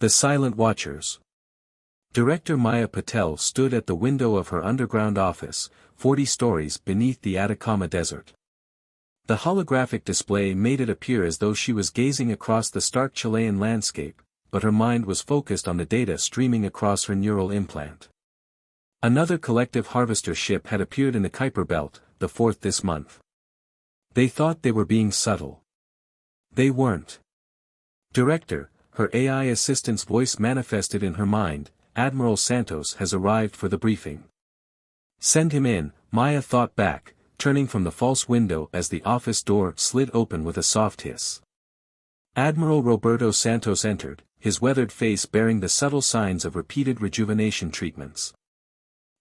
The Silent Watchers. Director Maya Patel stood at the window of her underground office, 40 stories beneath the Atacama Desert. The holographic display made it appear as though she was gazing across the stark Chilean landscape, but her mind was focused on the data streaming across her neural implant. Another collective harvester ship had appeared in the Kuiper Belt, the fourth this month. They thought they were being subtle. They weren't. Director, her AI assistant's voice manifested in her mind, Admiral Santos has arrived for the briefing. Send him in, Maya thought back, turning from the false window as the office door slid open with a soft hiss. Admiral Roberto Santos entered, his weathered face bearing the subtle signs of repeated rejuvenation treatments.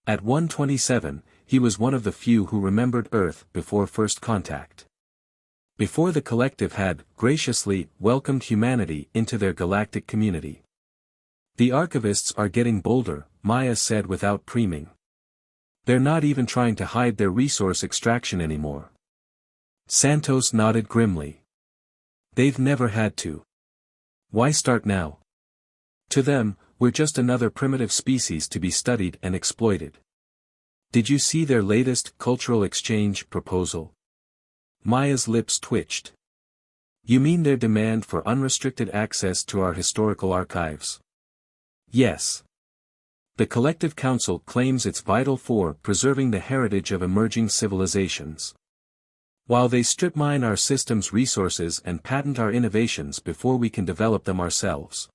At 1:27, he was one of the few who remembered Earth before first contact. Before the collective had, graciously, welcomed humanity into their galactic community. The archivists are getting bolder, Maya said without preeming. They're not even trying to hide their resource extraction anymore. Santos nodded grimly. They've never had to. Why start now? To them, we're just another primitive species to be studied and exploited. Did you see their latest cultural exchange proposal? Maya's lips twitched. You mean their demand for unrestricted access to our historical archives? Yes. The Collective Council claims it's vital for preserving the heritage of emerging civilizations. While they strip mine our system's resources and patent our innovations before we can develop them ourselves.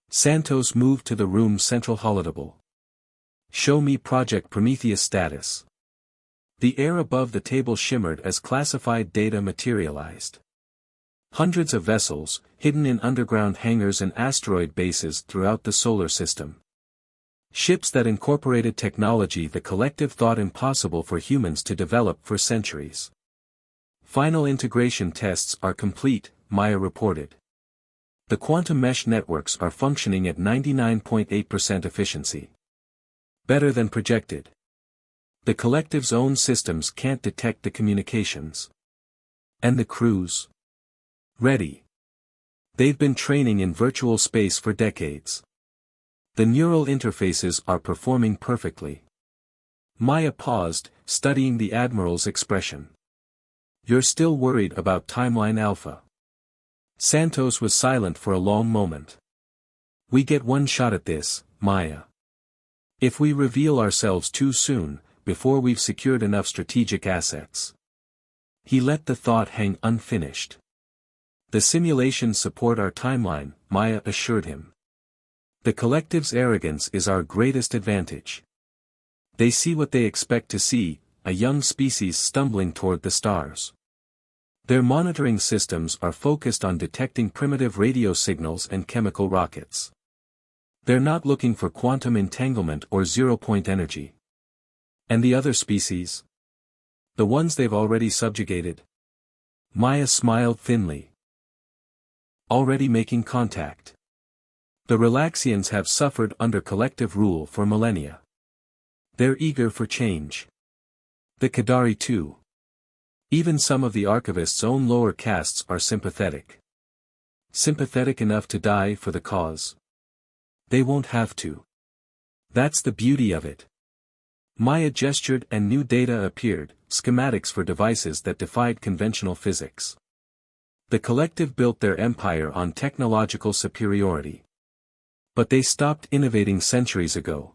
Santos moved to the room's central holodeck. Show me Project Prometheus status. The air above the table shimmered as classified data materialized. Hundreds of vessels, hidden in underground hangars and asteroid bases throughout the solar system. Ships that incorporated technology the collective thought impossible for humans to develop for centuries. Final integration tests are complete, Maya reported. The quantum mesh networks are functioning at 99.8% efficiency. Better than projected. The collective's own systems can't detect the communications. And the crews? Ready. They've been training in virtual space for decades. The neural interfaces are performing perfectly. Maya paused, studying the Admiral's expression. You're still worried about Timeline Alpha. Santos was silent for a long moment. We get one shot at this, Maya. If we reveal ourselves too soon, before we've secured enough strategic assets. He let the thought hang unfinished. The simulations support our timeline, Maya assured him. The collective's arrogance is our greatest advantage. They see what they expect to see, a young species stumbling toward the stars. Their monitoring systems are focused on detecting primitive radio signals and chemical rockets. They're not looking for quantum entanglement or zero-point energy. And the other species? The ones they've already subjugated? Maya smiled thinly. Already making contact. The Relaxians have suffered under collective rule for millennia. They're eager for change. The Kadari too. Even some of the archivists' own lower castes are sympathetic. Sympathetic enough to die for the cause. They won't have to. That's the beauty of it. Maya gestured and new data appeared, schematics for devices that defied conventional physics. The collective built their empire on technological superiority. But they stopped innovating centuries ago.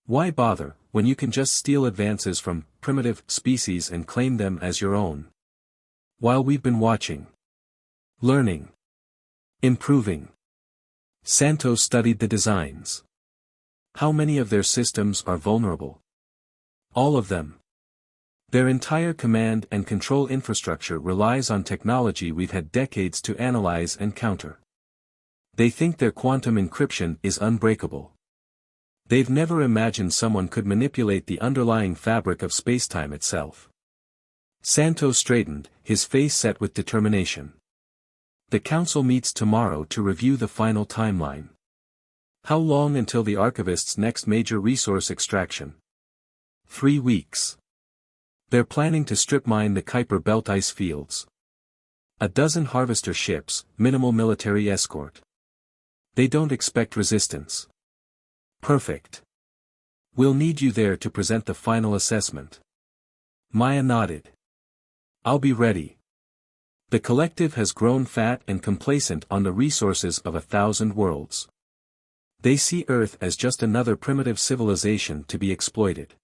Why bother, when you can just steal advances from primitive species and claim them as your own? While we've been watching. Learning. Improving. Santos studied the designs. How many of their systems are vulnerable? All of them. Their entire command and control infrastructure relies on technology we've had decades to analyze and counter. They think their quantum encryption is unbreakable. They've never imagined someone could manipulate the underlying fabric of spacetime itself. Santos straightened, his face set with determination. The council meets tomorrow to review the final timeline. How long until the archivist's next major resource extraction? 3 weeks. They're planning to strip mine the Kuiper Belt ice fields. 12 harvester ships, minimal military escort. They don't expect resistance. Perfect. We'll need you there to present the final assessment. Maya nodded. I'll be ready. The collective has grown fat and complacent on the resources of 1,000 worlds. They see Earth as just another primitive civilization to be exploited.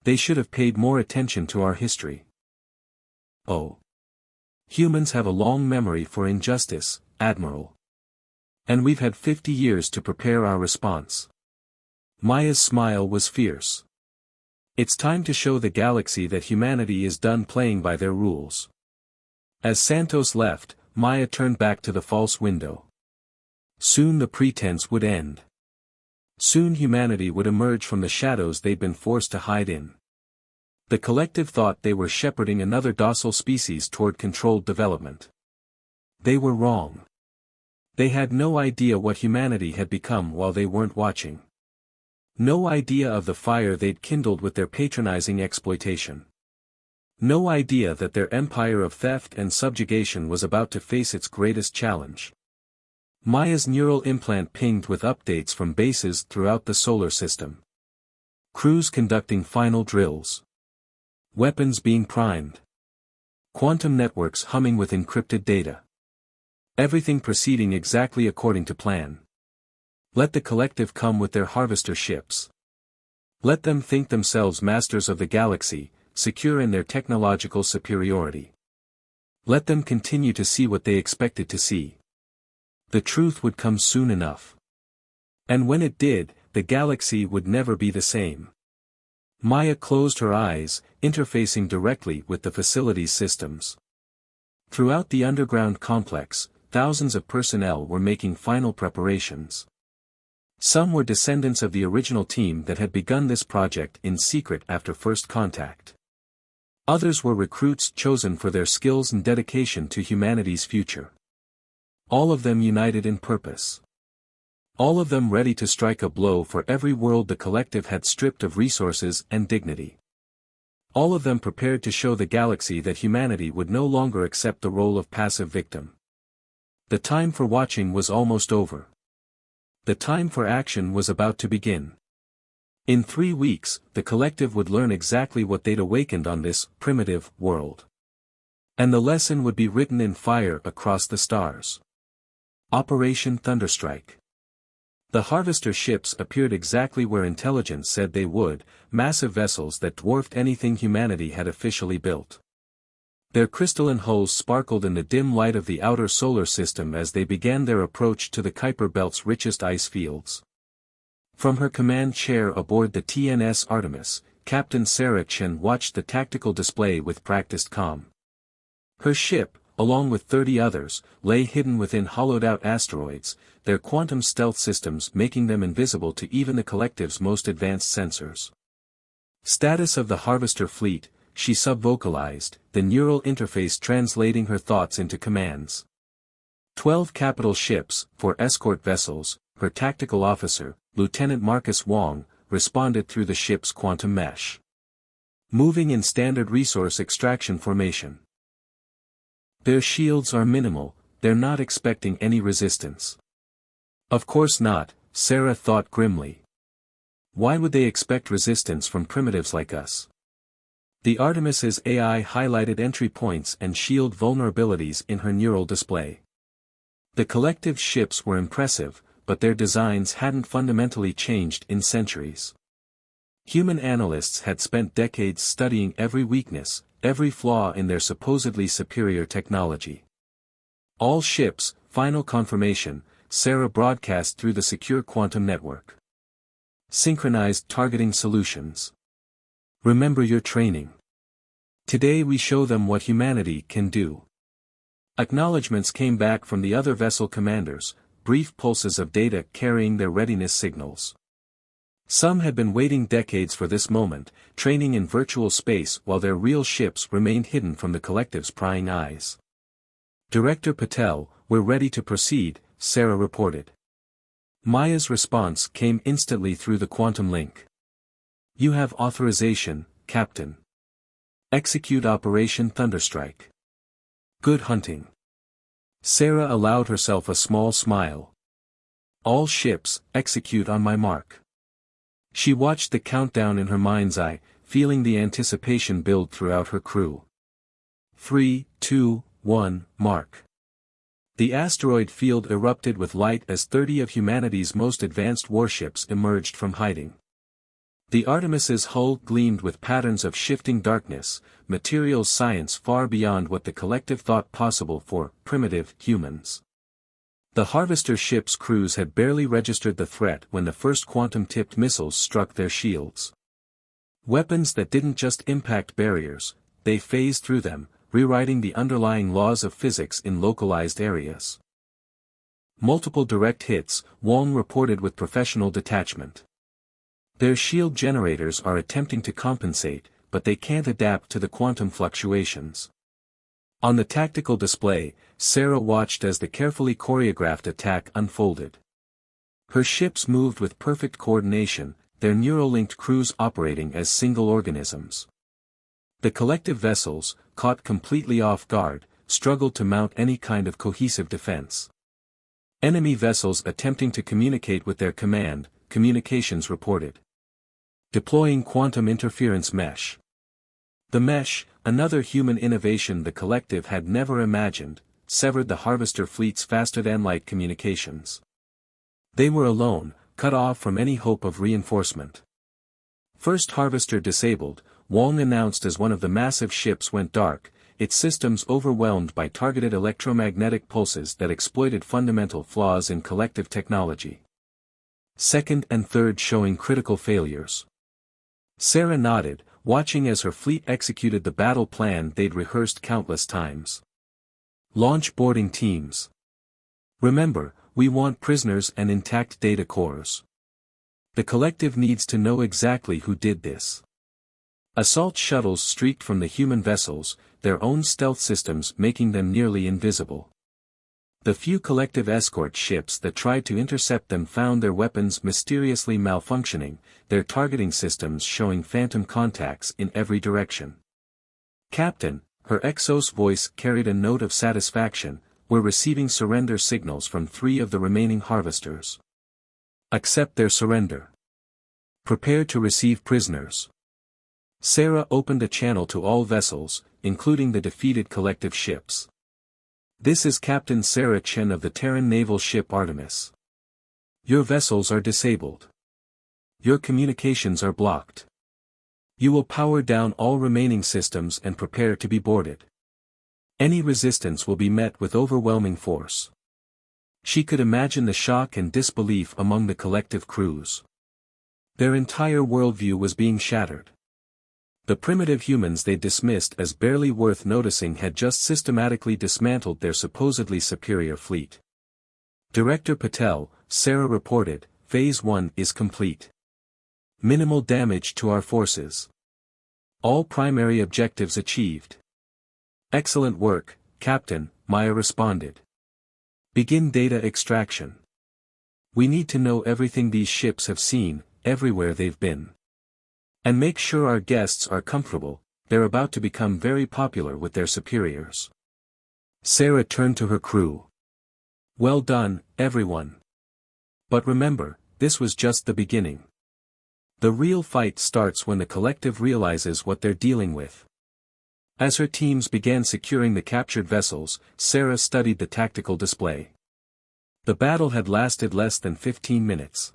They should have paid more attention to our history. Oh. Humans have a long memory for injustice, Admiral. And we've had 50 years to prepare our response. Maya's smile was fierce. It's time to show the galaxy that humanity is done playing by their rules. As Santos left, Maya turned back to the false window. Soon the pretense would end. Soon humanity would emerge from the shadows they'd been forced to hide in. The collective thought they were shepherding another docile species toward controlled development. They were wrong. They had no idea what humanity had become while they weren't watching. No idea of the fire they'd kindled with their patronizing exploitation. No idea that their empire of theft and subjugation was about to face its greatest challenge. Maya's neural implant pinged with updates from bases throughout the solar system. Crews conducting final drills. Weapons being primed. Quantum networks humming with encrypted data. Everything proceeding exactly according to plan. Let the collective come with their harvester ships. Let them think themselves masters of the galaxy, secure in their technological superiority. Let them continue to see what they expected to see. The truth would come soon enough. And when it did, the galaxy would never be the same. Maya closed her eyes, interfacing directly with the facility's systems. Throughout the underground complex, thousands of personnel were making final preparations. Some were descendants of the original team that had begun this project in secret after first contact. Others were recruits chosen for their skills and dedication to humanity's future. All of them united in purpose. All of them ready to strike a blow for every world the collective had stripped of resources and dignity. All of them prepared to show the galaxy that humanity would no longer accept the role of passive victim. The time for watching was almost over. The time for action was about to begin. In 3 weeks, the collective would learn exactly what they'd awakened on this primitive world. And the lesson would be written in fire across the stars. Operation Thunderstrike. The harvester ships appeared exactly where intelligence said they would, massive vessels that dwarfed anything humanity had officially built. Their crystalline hulls sparkled in the dim light of the outer solar system as they began their approach to the Kuiper Belt's richest ice fields. From her command chair aboard the TNS Artemis, Captain Sarah Chen watched the tactical display with practiced calm. Her ship, along with 30 others, lay hidden within hollowed-out asteroids, their quantum stealth systems making them invisible to even the collective's most advanced sensors. Status of the Harvester Fleet, she subvocalized, the neural interface translating her thoughts into commands. 12 capital ships, 4 escort vessels, her tactical officer, Lieutenant Marcus Wong, responded through the ship's quantum mesh. Moving in standard resource extraction formation. Their shields are minimal, they're not expecting any resistance. Of course not, Sarah thought grimly. Why would they expect resistance from primitives like us? The Artemis's AI highlighted entry points and shield vulnerabilities in her neural display. The collective ships were impressive, but their designs hadn't fundamentally changed in centuries. Human analysts had spent decades studying every weakness, every flaw in their supposedly superior technology. All ships, final confirmation, Sarah broadcast through the secure quantum network. Synchronized targeting solutions. Remember your training. Today we show them what humanity can do. Acknowledgements came back from the other vessel commanders, brief pulses of data carrying their readiness signals. Some had been waiting decades for this moment, training in virtual space while their real ships remained hidden from the collective's prying eyes. Director Patel, we're ready to proceed, Sarah reported. Maya's response came instantly through the quantum link. You have authorization, Captain. Execute Operation Thunderstrike. Good hunting. Sarah allowed herself a small smile. All ships, execute on my mark. She watched the countdown in her mind's eye, feeling the anticipation build throughout her crew. 3, 2, 1, mark. The asteroid field erupted with light as 30 of humanity's most advanced warships emerged from hiding. The Artemis's hull gleamed with patterns of shifting darkness, materials science far beyond what the collective thought possible for primitive humans. The Harvester ship's crews had barely registered the threat when the first quantum-tipped missiles struck their shields. Weapons that didn't just impact barriers, they phased through them, rewriting the underlying laws of physics in localized areas. Multiple direct hits, Wong reported with professional detachment. Their shield generators are attempting to compensate, but they can't adapt to the quantum fluctuations. On the tactical display, Sarah watched as the carefully choreographed attack unfolded. Her ships moved with perfect coordination, their neural-linked crews operating as single organisms. The collective vessels, caught completely off guard, struggled to mount any kind of cohesive defense. Enemy vessels attempting to communicate with their command, communications reported. Deploying quantum interference mesh. The mesh, another human innovation the collective had never imagined, severed the Harvester fleet's faster-than-light communications. They were alone, cut off from any hope of reinforcement. First Harvester disabled, Wong announced as one of the massive ships went dark, its systems overwhelmed by targeted electromagnetic pulses that exploited fundamental flaws in collective technology. Second and third showing critical failures. Sarah nodded, watching as her fleet executed the battle plan they'd rehearsed countless times. Launch boarding teams. Remember, we want prisoners and intact data cores. The collective needs to know exactly who did this. Assault shuttles streaked from the human vessels, their own stealth systems making them nearly invisible. The few collective escort ships that tried to intercept them found their weapons mysteriously malfunctioning, their targeting systems showing phantom contacts in every direction. Captain, her Exos voice carried a note of satisfaction, we're receiving surrender signals from 3 of the remaining Harvesters. Accept their surrender. Prepare to receive prisoners. Sarah opened a channel to all vessels, including the defeated collective ships. This is Captain Sarah Chen of the Terran naval ship Artemis. Your vessels are disabled. Your communications are blocked. You will power down all remaining systems and prepare to be boarded. Any resistance will be met with overwhelming force. She could imagine the shock and disbelief among the collective crews. Their entire worldview was being shattered. The primitive humans they dismissed as barely worth noticing had just systematically dismantled their supposedly superior fleet. Director Patel, Sarah reported, Phase 1 is complete. Minimal damage to our forces. All primary objectives achieved. Excellent work, Captain, Maya responded. Begin data extraction. We need to know everything these ships have seen, everywhere they've been. And make sure our guests are comfortable, they're about to become very popular with their superiors. Sarah turned to her crew. Well done, everyone. But remember, this was just the beginning. The real fight starts when the collective realizes what they're dealing with. As her teams began securing the captured vessels, Sarah studied the tactical display. The battle had lasted less than 15 minutes.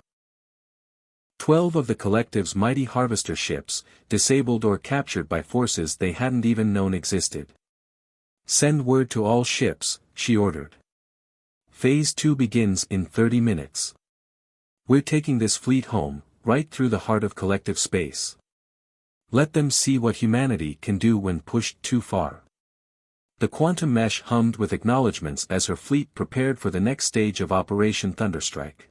12 of the collective's mighty Harvester ships, disabled or captured by forces they hadn't even known existed. Send word to all ships, she ordered. Phase 2 begins in 30 minutes. We're taking this fleet home, right through the heart of collective space. Let them see what humanity can do when pushed too far. The quantum mesh hummed with acknowledgments as her fleet prepared for the next stage of Operation Thunderstrike.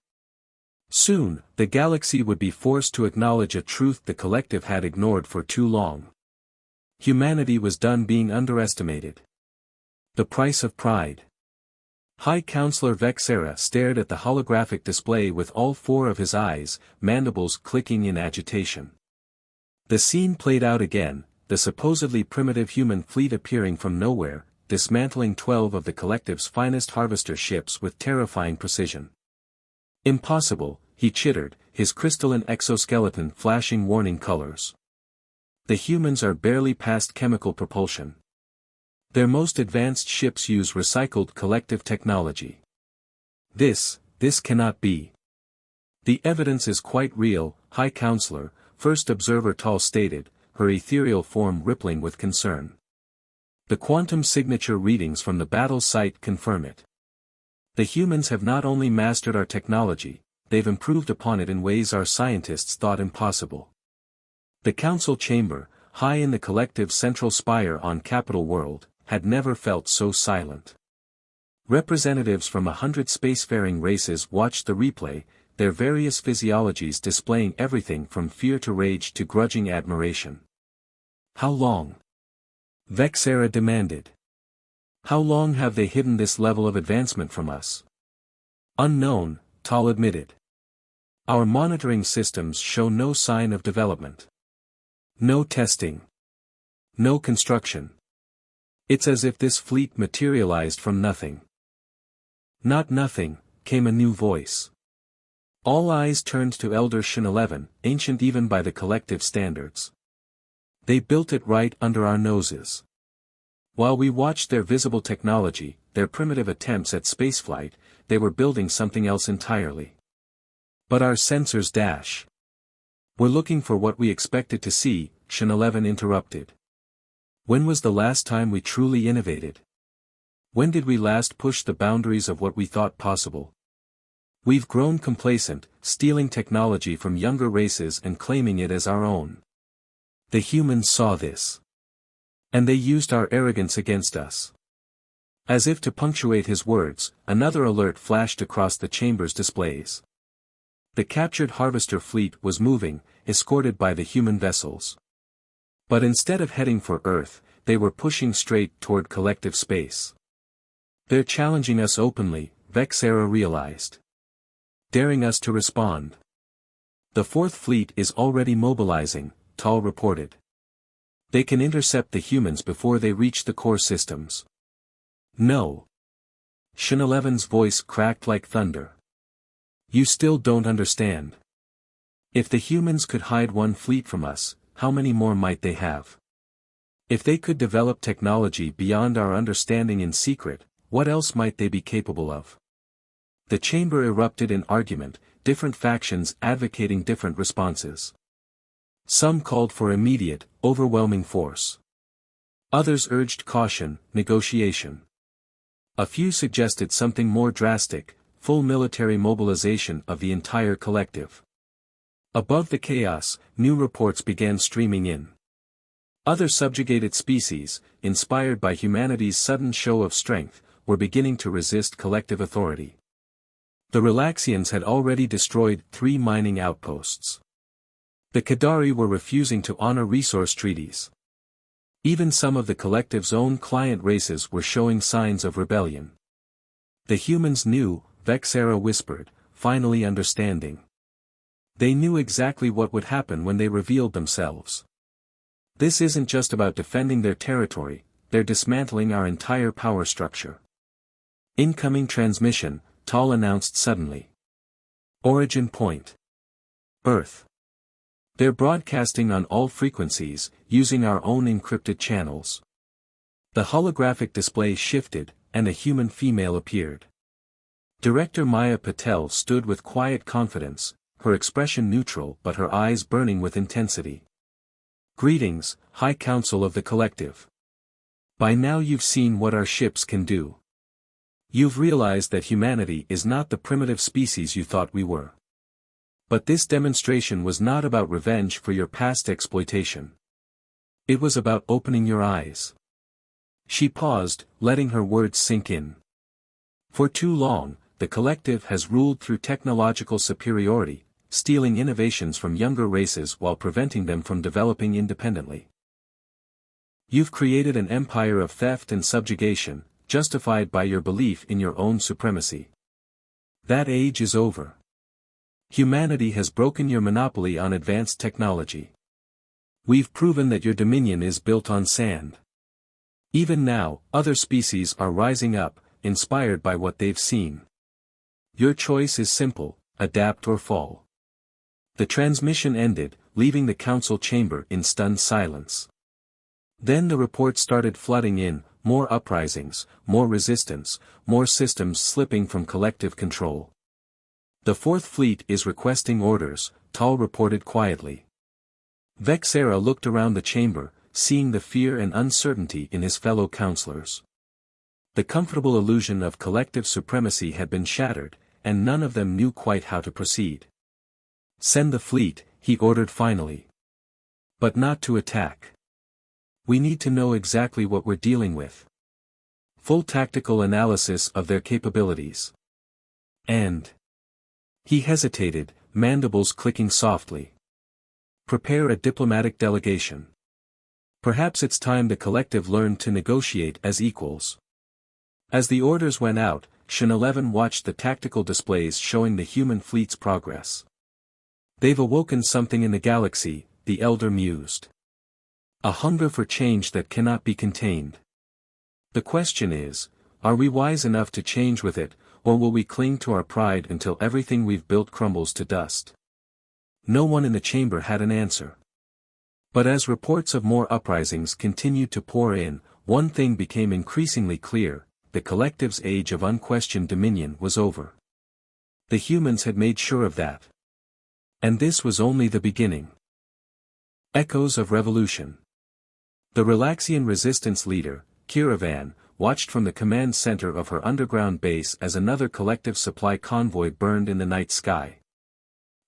Soon, the galaxy would be forced to acknowledge a truth the collective had ignored for too long. Humanity was done being underestimated. The price of pride. High Counselor Vexera stared at the holographic display with all 4 of his eyes, mandibles clicking in agitation. The scene played out again, the supposedly primitive human fleet appearing from nowhere, dismantling 12 of the collective's finest Harvester ships with terrifying precision. Impossible, he chittered, his crystalline exoskeleton flashing warning colors. The humans are barely past chemical propulsion. Their most advanced ships use recycled collective technology. This cannot be. The evidence is quite real, High Counselor, First Observer Tal stated, her ethereal form rippling with concern. The quantum signature readings from the battle site confirm it. The humans have not only mastered our technology, they've improved upon it in ways our scientists thought impossible. The council chamber, high in the collective central spire on Capital World, had never felt so silent. Representatives from 100 spacefaring races watched the replay, their various physiologies displaying everything from fear to rage to grudging admiration. How long? Vexera demanded. How long have they hidden this level of advancement from us? Unknown, Tal admitted. Our monitoring systems show no sign of development. No testing. No construction. It's as if this fleet materialized from nothing. Not nothing, came a new voice. All eyes turned to Elder Shin 11, ancient even by the collective standards. They built it right under our noses. While we watched their visible technology, their primitive attempts at spaceflight, they were building something else entirely. But our sensors dash. We're looking for what we expected to see, Shin 11 interrupted. When was the last time we truly innovated? When did we last push the boundaries of what we thought possible? We've grown complacent, stealing technology from younger races and claiming it as our own. The humans saw this. And they used our arrogance against us. As if to punctuate his words, another alert flashed across the chamber's displays. The captured harvester fleet was moving, escorted by the human vessels. But instead of heading for Earth, they were pushing straight toward collective space. They're challenging us openly, Vexera realized. Daring us to respond. The Fourth Fleet is already mobilizing, Tal reported. They can intercept the humans before they reach the core systems. No. Shin 11's voice cracked like thunder. You still don't understand. If the humans could hide one fleet from us, how many more might they have? If they could develop technology beyond our understanding in secret, what else might they be capable of? The chamber erupted in argument, different factions advocating different responses. Some called for immediate, overwhelming force. Others urged caution, negotiation. A few suggested something more drastic, full military mobilization of the entire collective. Above the chaos, new reports began streaming in. Other subjugated species, inspired by humanity's sudden show of strength, were beginning to resist collective authority. The Relaxians had already destroyed 3 mining outposts. The Kadari were refusing to honor resource treaties. Even some of the collective's own client races were showing signs of rebellion. The humans knew, Vexera whispered, finally understanding. They knew exactly what would happen when they revealed themselves. This isn't just about defending their territory, they're dismantling our entire power structure. Incoming transmission, Tal announced suddenly. Origin point. Earth. They're broadcasting on all frequencies, using our own encrypted channels. The holographic display shifted, and a human female appeared. Director Maya Patel stood with quiet confidence, her expression neutral but her eyes burning with intensity. Greetings, High Council of the Collective. By now you've seen what our ships can do. You've realized that humanity is not the primitive species you thought we were. But this demonstration was not about revenge for your past exploitation. It was about opening your eyes. She paused, letting her words sink in. For too long, the collective has ruled through technological superiority, stealing innovations from younger races while preventing them from developing independently. You've created an empire of theft and subjugation, justified by your belief in your own supremacy. That age is over. Humanity has broken your monopoly on advanced technology. We've proven that your dominion is built on sand. Even now, other species are rising up, inspired by what they've seen. Your choice is simple, adapt or fall. The transmission ended, leaving the council chamber in stunned silence. Then the reports started flooding in, more uprisings, more resistance, more systems slipping from collective control. The Fourth Fleet is requesting orders, Tal reported quietly. Vexera looked around the chamber, seeing the fear and uncertainty in his fellow counselors. The comfortable illusion of collective supremacy had been shattered, and none of them knew quite how to proceed. Send the fleet, he ordered finally. But not to attack. We need to know exactly what we're dealing with. Full tactical analysis of their capabilities. And he hesitated, mandibles clicking softly. Prepare a diplomatic delegation. Perhaps it's time the collective learned to negotiate as equals. As the orders went out, Shin 11 watched the tactical displays showing the human fleet's progress. They've awoken something in the galaxy, the elder mused. A hunger for change that cannot be contained. The question is, are we wise enough to change with it, or will we cling to our pride until everything we've built crumbles to dust? No one in the chamber had an answer. But as reports of more uprisings continued to pour in, one thing became increasingly clear: the collective's age of unquestioned dominion was over. The humans had made sure of that. And this was only the beginning. Echoes of revolution. The Relaxian resistance leader, Kiravan, watched from the command center of her underground base as another collective supply convoy burned in the night sky.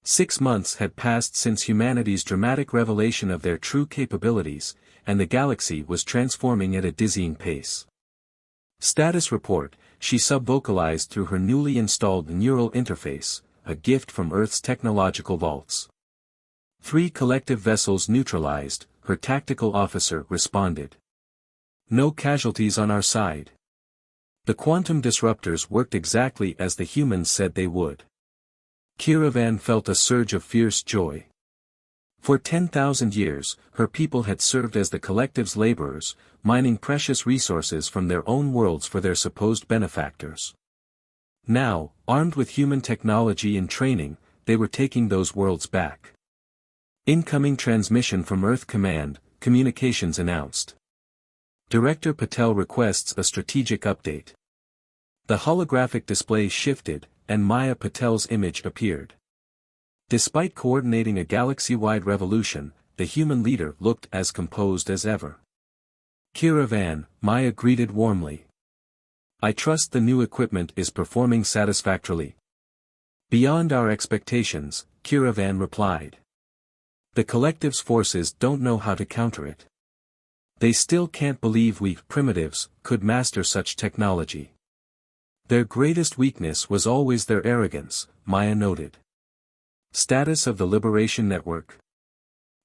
6 months had passed since humanity's dramatic revelation of their true capabilities, and the galaxy was transforming at a dizzying pace. Status report, she subvocalized through her newly installed neural interface, a gift from Earth's technological vaults. 3 collective vessels neutralized, her tactical officer responded. No casualties on our side. The quantum disruptors worked exactly as the humans said they would. Kiravan felt a surge of fierce joy. For 10,000 years, her people had served as the collective's laborers, mining precious resources from their own worlds for their supposed benefactors. Now, armed with human technology and training, they were taking those worlds back. Incoming transmission from Earth Command, communications announced. Director Patel requests a strategic update. The holographic display shifted, and Maya Patel's image appeared. Despite coordinating a galaxy-wide revolution, the human leader looked as composed as ever. Kiravan, Maya greeted warmly. I trust the new equipment is performing satisfactorily. Beyond our expectations, Kiravan replied. The collective's forces don't know how to counter it. They still can't believe we, primitives, could master such technology. Their greatest weakness was always their arrogance, Maya noted. Status of the Liberation Network.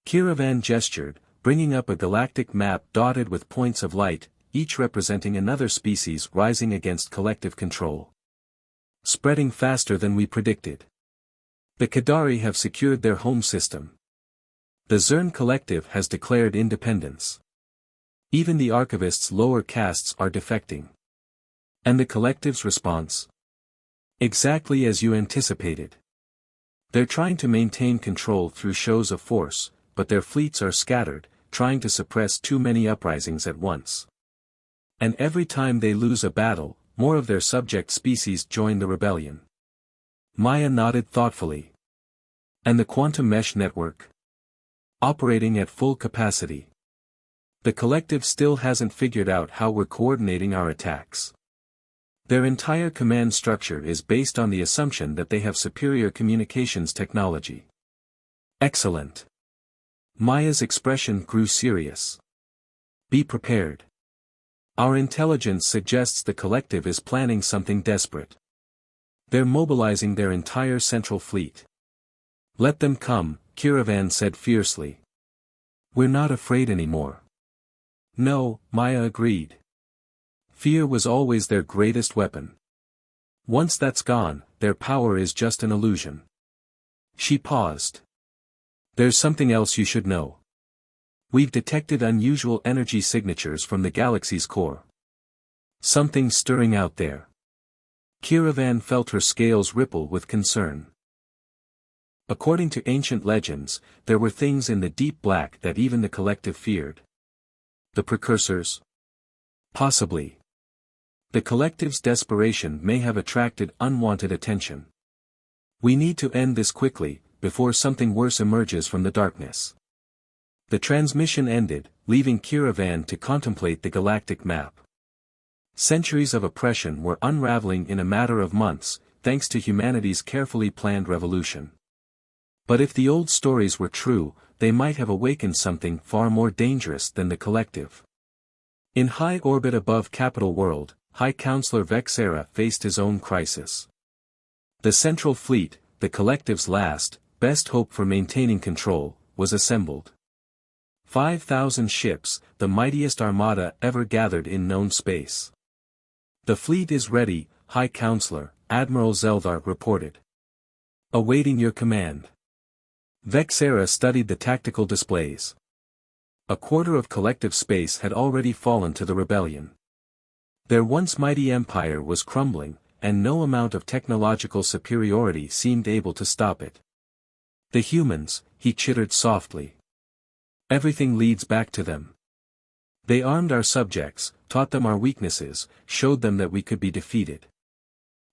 Kiravan gestured, bringing up a galactic map dotted with points of light, each representing another species rising against collective control. Spreading faster than we predicted. The Kadari have secured their home system. The Zern Collective has declared independence. Even the Archivist's lower castes are defecting. And the Collective's response? Exactly as you anticipated. They're trying to maintain control through shows of force, but their fleets are scattered, trying to suppress too many uprisings at once. And every time they lose a battle, more of their subject species join the rebellion. Maya nodded thoughtfully. And the quantum mesh network? Operating at full capacity. The collective still hasn't figured out how we're coordinating our attacks. Their entire command structure is based on the assumption that they have superior communications technology. Excellent. Maya's expression grew serious. Be prepared. Our intelligence suggests the collective is planning something desperate. They're mobilizing their entire central fleet. Let them come, Kiravan said fiercely. We're not afraid anymore. No, Maya agreed. Fear was always their greatest weapon. Once that's gone, their power is just an illusion. She paused. There's something else you should know. We've detected unusual energy signatures from the galaxy's core. Something stirring out there. Kiravan felt her scales ripple with concern. According to ancient legends, there were things in the deep black that even the collective feared. The precursors? Possibly. The collective's desperation may have attracted unwanted attention. We need to end this quickly, before something worse emerges from the darkness. The transmission ended, leaving Kiravan to contemplate the galactic map. Centuries of oppression were unraveling in a matter of months, thanks to humanity's carefully planned revolution. But if the old stories were true, they might have awakened something far more dangerous than the collective. In high orbit above Capital World, High Counselor Vexera faced his own crisis. The Central Fleet, the collective's last, best hope for maintaining control, was assembled. 5,000 ships, the mightiest armada ever gathered in known space. The fleet is ready, High Counselor, Admiral Zeldar reported. Awaiting your command. Vexera studied the tactical displays. A quarter of collective space had already fallen to the rebellion. Their once mighty empire was crumbling, and no amount of technological superiority seemed able to stop it. The humans, he chittered softly. Everything leads back to them. They armed our subjects, taught them our weaknesses, showed them that we could be defeated.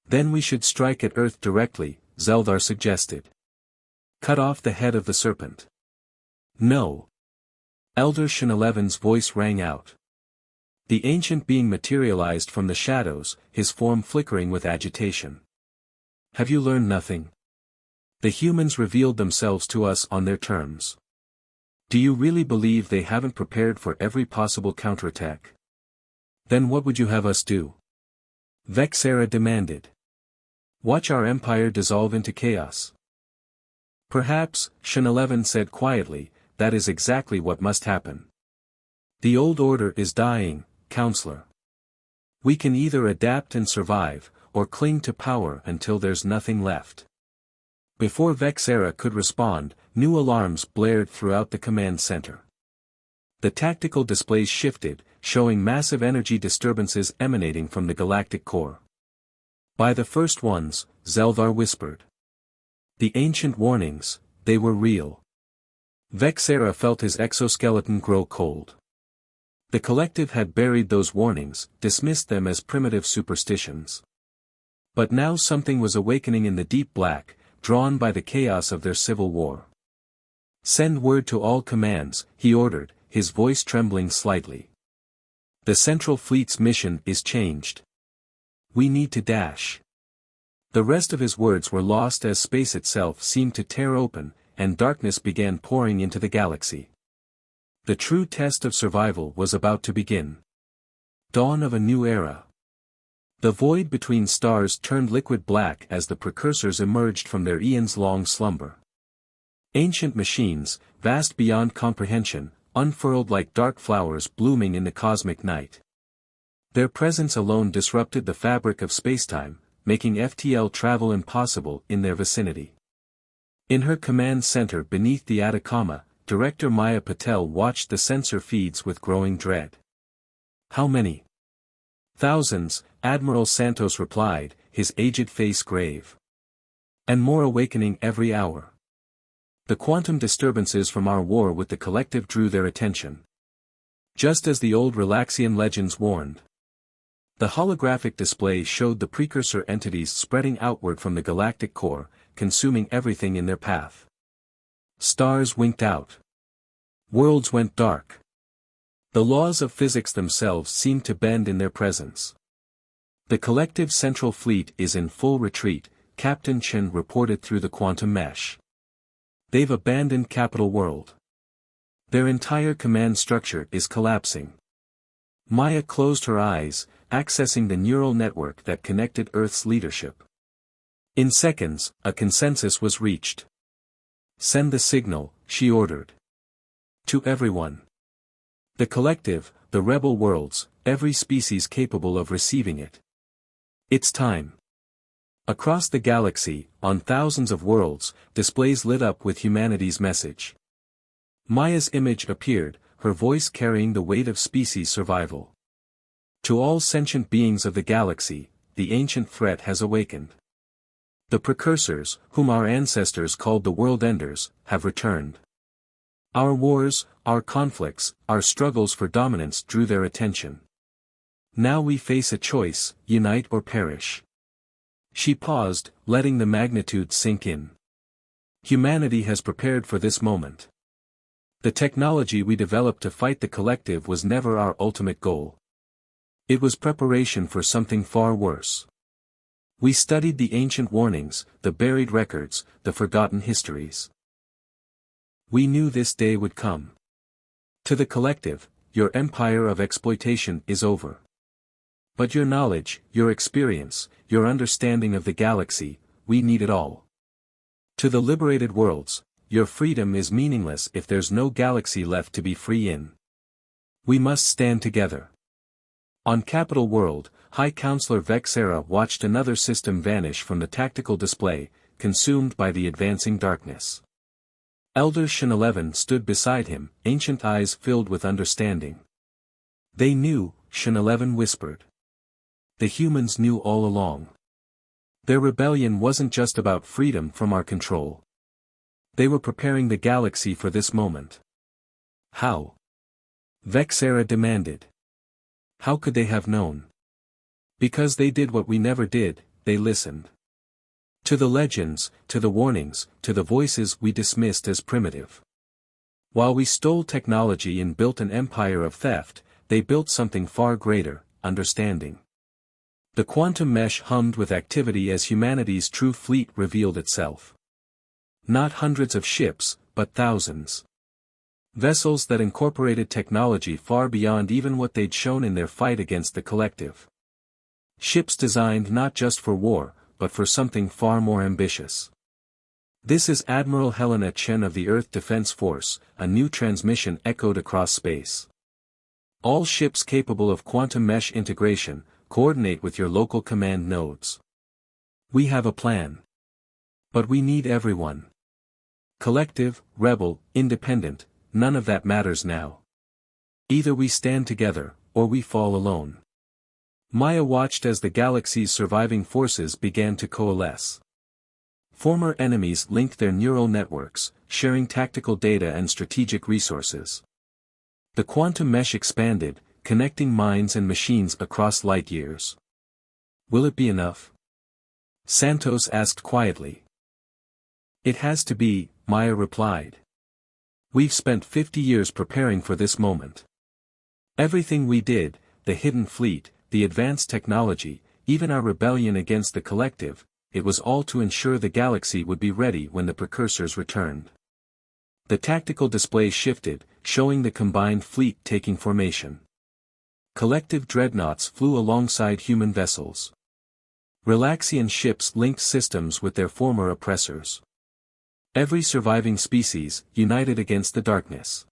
Then we should strike at Earth directly, Zeldar suggested. Cut off the head of the serpent. No. Elder Shin-11's voice rang out. The ancient being materialized from the shadows, his form flickering with agitation. Have you learned nothing? The humans revealed themselves to us on their terms. Do you really believe they haven't prepared for every possible counterattack? Then what would you have us do? Vexera demanded. Watch our empire dissolve into chaos. Perhaps, Shin-11 said quietly, that is exactly what must happen. The old order is dying, Counselor. We can either adapt and survive, or cling to power until there's nothing left. Before Vexera could respond, new alarms blared throughout the command center. The tactical displays shifted, showing massive energy disturbances emanating from the galactic core. By the first ones, Zeldar whispered. The ancient warnings, they were real. Vexera felt his exoskeleton grow cold. The collective had buried those warnings, dismissed them as primitive superstitions. But now something was awakening in the deep black, drawn by the chaos of their civil war. Send word to all commands, he ordered, his voice trembling slightly. The Central Fleet's mission is changed. We need to dash. The rest of his words were lost as space itself seemed to tear open, and darkness began pouring into the galaxy. The true test of survival was about to begin. Dawn of a new era. The void between stars turned liquid black as the precursors emerged from their eons-long slumber. Ancient machines, vast beyond comprehension, unfurled like dark flowers blooming in the cosmic night. Their presence alone disrupted the fabric of spacetime, making FTL travel impossible in their vicinity. In her command center beneath the Atacama, Director Maya Patel watched the sensor feeds with growing dread. How many? Thousands, Admiral Santos replied, his aged face grave. And more awakening every hour. The quantum disturbances from our war with the collective drew their attention. Just as the old Relaxian legends warned. The holographic display showed the precursor entities spreading outward from the galactic core, consuming everything in their path. Stars winked out. Worlds went dark. The laws of physics themselves seemed to bend in their presence. The collective Central Fleet is in full retreat, Captain Chen reported through the quantum mesh. They've abandoned Capital World. Their entire command structure is collapsing. Maya closed her eyes, accessing the neural network that connected Earth's leadership. In seconds, a consensus was reached. Send the signal, she ordered. To everyone. The collective, the rebel worlds, every species capable of receiving it. It's time. Across the galaxy, on thousands of worlds, displays lit up with humanity's message. Maya's image appeared, her voice carrying the weight of species survival. To all sentient beings of the galaxy, the ancient threat has awakened. The precursors, whom our ancestors called the world enders, have returned. Our wars, our conflicts, our struggles for dominance drew their attention. Now we face a choice, unite or perish. She paused, letting the magnitude sink in. Humanity has prepared for this moment. The technology we developed to fight the collective was never our ultimate goal. It was preparation for something far worse. We studied the ancient warnings, the buried records, the forgotten histories. We knew this day would come. To the collective, your empire of exploitation is over. But your knowledge, your experience, your understanding of the galaxy, we need it all. To the liberated worlds, your freedom is meaningless if there's no galaxy left to be free in. We must stand together. On Capital World, High Counselor Vexera watched another system vanish from the tactical display, consumed by the advancing darkness. Elder Shin-11 stood beside him, ancient eyes filled with understanding. They knew, Shin-11 whispered. The humans knew all along. Their rebellion wasn't just about freedom from our control. They were preparing the galaxy for this moment. How? Vexera demanded. How could they have known? Because they did what we never did, they listened. To the legends, to the warnings, to the voices we dismissed as primitive. While we stole technology and built an empire of theft, they built something far greater, understanding. The quantum mesh hummed with activity as humanity's true fleet revealed itself. Not hundreds of ships, but thousands. Vessels that incorporated technology far beyond even what they'd shown in their fight against the collective. Ships designed not just for war, but for something far more ambitious. This is Admiral Helena Chen of the Earth Defense Force, a new transmission echoed across space. All ships capable of quantum mesh integration, coordinate with your local command nodes. We have a plan. But we need everyone. Collective, rebel, independent, none of that matters now. Either we stand together, or we fall alone. Maya watched as the galaxy's surviving forces began to coalesce. Former enemies linked their neural networks, sharing tactical data and strategic resources. The quantum mesh expanded, connecting minds and machines across light years. Will it be enough? Santos asked quietly. It has to be, Maya replied. We've spent 50 years preparing for this moment. Everything we did, the hidden fleet, the advanced technology, even our rebellion against the collective, it was all to ensure the galaxy would be ready when the precursors returned. The tactical display shifted, showing the combined fleet taking formation. Collective dreadnoughts flew alongside human vessels. Relaxian ships linked systems with their former oppressors. Every surviving species, united against the darkness.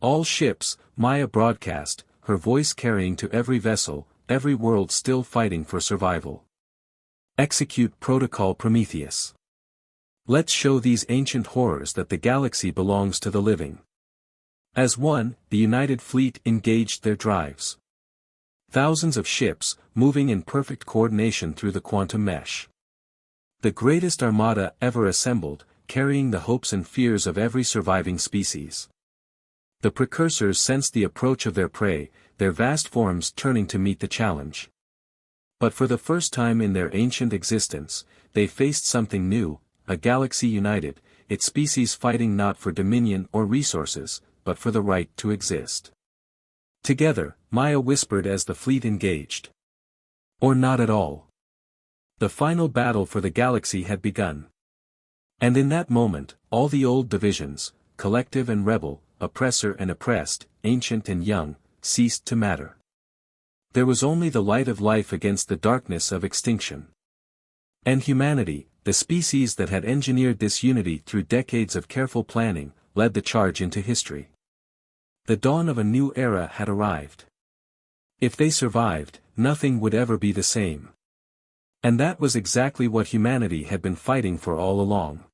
All ships, Maya broadcast, her voice carrying to every vessel, every world still fighting for survival. Execute Protocol Prometheus. Let's show these ancient horrors that the galaxy belongs to the living. As one, the United Fleet engaged their drives. Thousands of ships, moving in perfect coordination through the quantum mesh. The greatest armada ever assembled, carrying the hopes and fears of every surviving species. The precursors sensed the approach of their prey, their vast forms turning to meet the challenge. But for the first time in their ancient existence, they faced something new, a galaxy united, its species fighting not for dominion or resources, but for the right to exist. Together, Maya whispered as the fleet engaged. Or not at all. The final battle for the galaxy had begun. And in that moment, all the old divisions, collective and rebel, oppressor and oppressed, ancient and young, ceased to matter. There was only the light of life against the darkness of extinction. And humanity, the species that had engineered this unity through decades of careful planning, led the charge into history. The dawn of a new era had arrived. If they survived, nothing would ever be the same. And that was exactly what humanity had been fighting for all along.